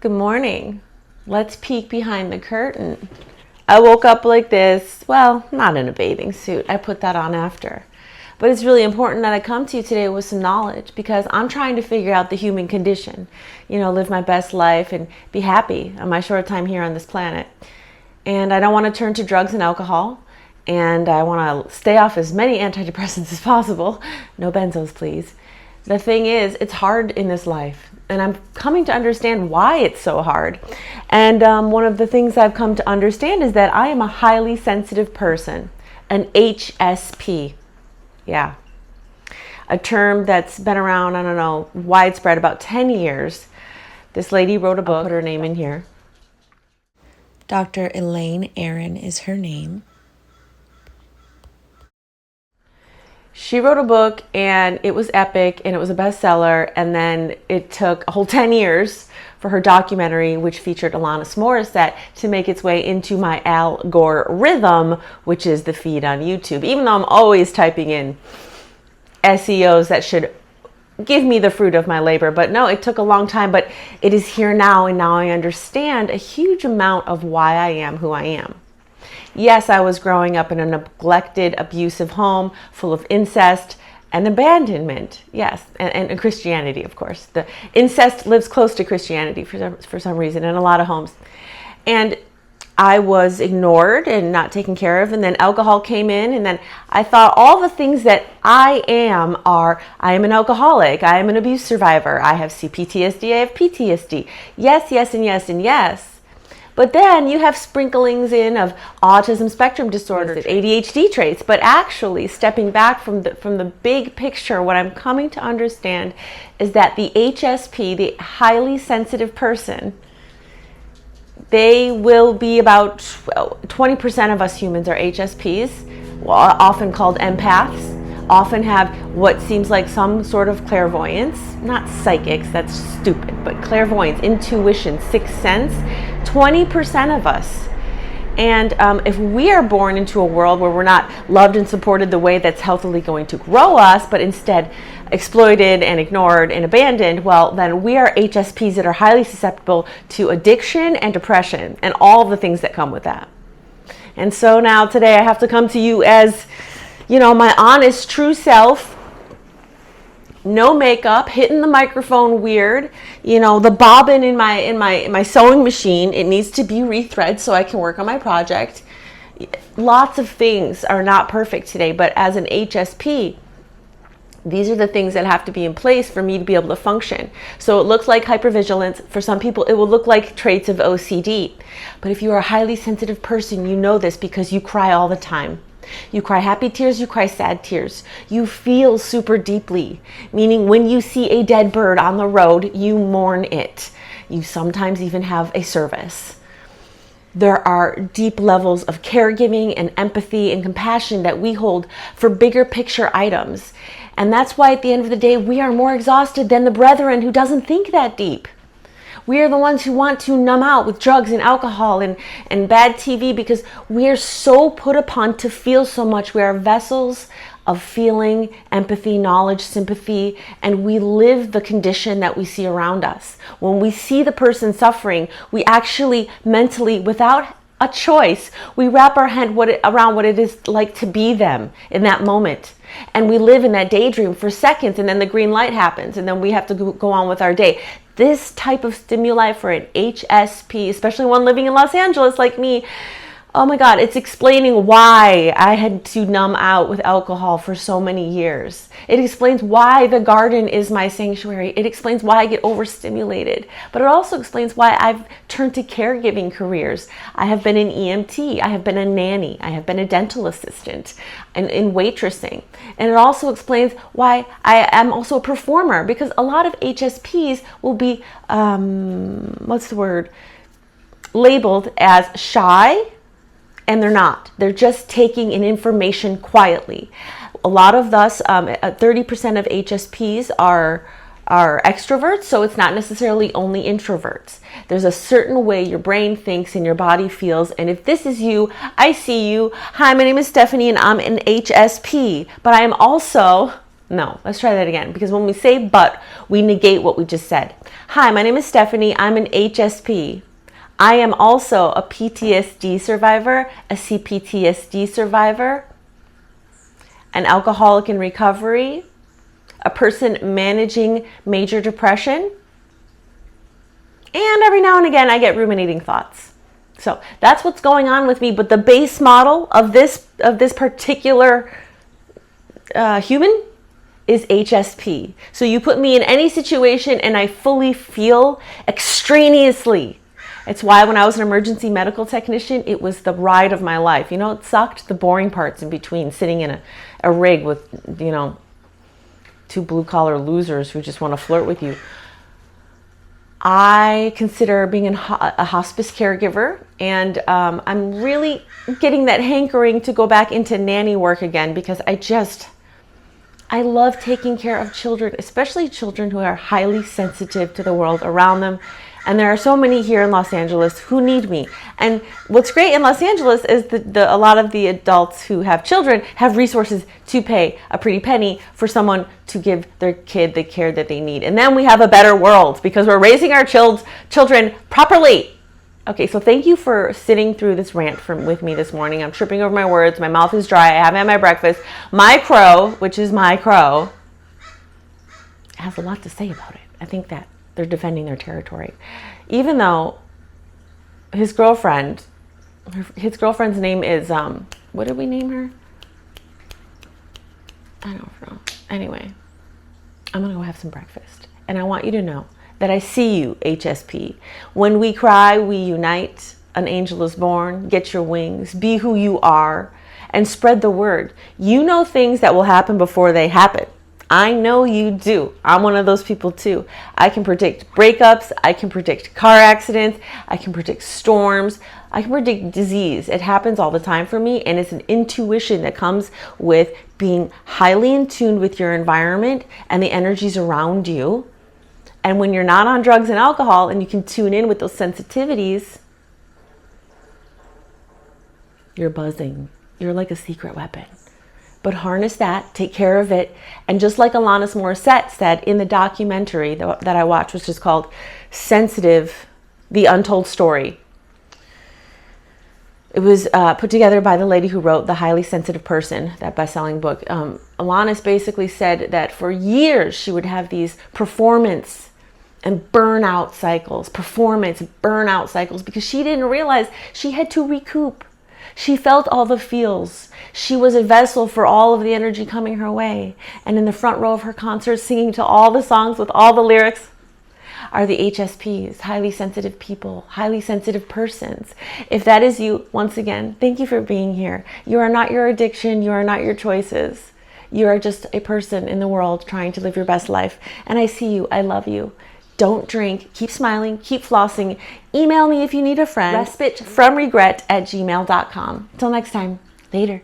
Good morning. Let's peek behind the curtain. I woke up like this. Well, not in a bathing suit. I put that on after. But it's really important that I come to you today with some knowledge because I'm trying to figure out the human condition. Live my best life and be happy on my short time here on this planet. And I don't want to turn to drugs and alcohol. And I want to stay off as many antidepressants as possible. No benzos, please. The thing is, it's hard in this life. And I'm coming to understand why it's so hard. And one of the things I've come to understand is that I am a highly sensitive person, an HSP. Yeah. A term that's been around, widespread about 10 years. This lady wrote a book. I'll put her name in here. Dr. Elaine Aron is her name. She wrote a book and it was epic and it was a bestseller, and then it took a whole 10 years for her documentary, which featured Alanis to make its way into my algorithm, which is the feed on YouTube. Even though I'm always typing in SEOs that should give me the fruit of my labor. But no, it took a long time, but it is here now, and now I understand a huge amount of why I am who I am. Yes, I was growing up in a neglected, abusive home full of incest and abandonment. Yes, and Christianity, of course. The incest lives close to Christianity for some reason in a lot of homes. And I was ignored and not taken care of. And then alcohol came in. And then I thought all the things that I am an alcoholic. I am an abuse survivor. I have CPTSD. I have PTSD. Yes, yes, and yes, and yes. But then you have sprinklings in of autism spectrum disorder, ADHD traits. But actually, stepping back from the big picture, what I'm coming to understand is that the HSP, the highly sensitive person, they will be about 20% of us humans are HSPs, often called empaths, often have what seems like some sort of clairvoyance, not psychics, that's stupid, but clairvoyance, intuition, sixth sense, 20% of us. And if we are born into a world where we're not loved and supported the way that's healthily going to grow us, but instead exploited and ignored and abandoned, well, then we are HSPs that are highly susceptible to addiction and depression and all the things that come with that. And so now today I have to come to you as my honest, true self, no makeup, hitting the microphone weird, the bobbin in my sewing machine, it needs to be rethread so I can work on my project. Lots of things are not perfect today, but as an HSP, these are the things that have to be in place for me to be able to function. So it looks like hypervigilance. For some people, it will look like traits of OCD. But if you are a highly sensitive person, you know this because you cry all the time. You cry happy tears, you cry sad tears. You feel super deeply, meaning when you see a dead bird on the road, you mourn it. You sometimes even have a service. There are deep levels of caregiving and empathy and compassion that we hold for bigger picture items. And that's why at the end of the day, we are more exhausted than the brethren who doesn't think that deep. We are the ones who want to numb out with drugs and alcohol and bad TV because we are so put upon to feel so much. We are vessels of feeling, empathy, knowledge, sympathy, and we live the condition that we see around us. When we see the person suffering, we actually mentally, without a choice, we wrap our head around what it is like to be them in that moment. And we live in that daydream for seconds, and then the green light happens, and then we have to go on with our day. This type of stimuli for an HSP, especially one living in Los Angeles like me, oh my God, it's explaining why I had to numb out with alcohol for so many years. It explains why the garden is my sanctuary. It explains why I get overstimulated. But it also explains why I've turned to caregiving careers. I have been an EMT. I have been a nanny. I have been a dental assistant and in waitressing. And it also explains why I am also a performer, because a lot of HSPs will be, labeled as shy. And they're not. They're just taking in information quietly. A lot of us, 30% of HSPs are extroverts, so it's not necessarily only introverts. There's a certain way your brain thinks and your body feels. And if this is you, I see you. Hi, my name is Stephanie and I'm an HSP, but I am also No, let's try that again. Because when we say but, we negate what we just said. Hi, my name is Stephanie. I'm an HSP. I am also a PTSD survivor, a CPTSD survivor, an alcoholic in recovery, a person managing major depression, and every now and again I get ruminating thoughts. So that's what's going on with me. But the base model of this particular human is HSP. So you put me in any situation and I fully feel extraneously. It's why when I was an emergency medical technician, it was the ride of my life. You know, it sucked the boring parts in between, sitting in a rig with, you know, two blue-collar losers who just want to flirt with you. I consider being a hospice caregiver, and I'm really getting that hankering to go back into nanny work again, because I love taking care of children, especially children who are highly sensitive to the world around them. And there are so many here in Los Angeles who need me. And what's great in Los Angeles is that a lot of the adults who have children have resources to pay a pretty penny for someone to give their kid the care that they need. And then we have a better world because we're raising our children properly. Okay, so thank you for sitting through this rant with me this morning. I'm tripping over my words. My mouth is dry. I haven't had my breakfast. My crow, which is my crow, has a lot to say about it. I think that they're defending their territory. Even though his girlfriend's name is, what did we name her? I don't know. Anyway, I'm gonna go have some breakfast. And I want you to know that I see you, HSP. When we cry, we unite. An angel is born. Get your wings. Be who you are and spread the word. You know things that will happen before they happen. I know you do. I'm one of those people too. I can predict breakups. I can predict car accidents. I can predict storms. I can predict disease. It happens all the time for me, and it's an intuition that comes with being highly in tune with your environment and the energies around you. And when you're not on drugs and alcohol and you can tune in with those sensitivities, you're buzzing. You're like a secret weapon. But harness that, take care of it. And just like Alanis Morissette said in the documentary that I watched, which is called Sensitive, The Untold Story. It was put together by the lady who wrote The Highly Sensitive Person, that best-selling book. Alanis basically said that for years she would have these performance and burnout cycles, because she didn't realize she had to recoup. She felt all the feels. She was a vessel for all of the energy coming her way. And in the front row of her concert, singing to all the songs with all the lyrics, are the HSPs, highly sensitive people, highly sensitive persons. If that is you, once again, thank you for being here. You are not your addiction. You are not your choices. You are just a person in the world trying to live your best life. And I see you. I love you. Don't drink. Keep smiling. Keep flossing. Email me if you need a friend. respitefromregret@gmail.com. Till next time. Later.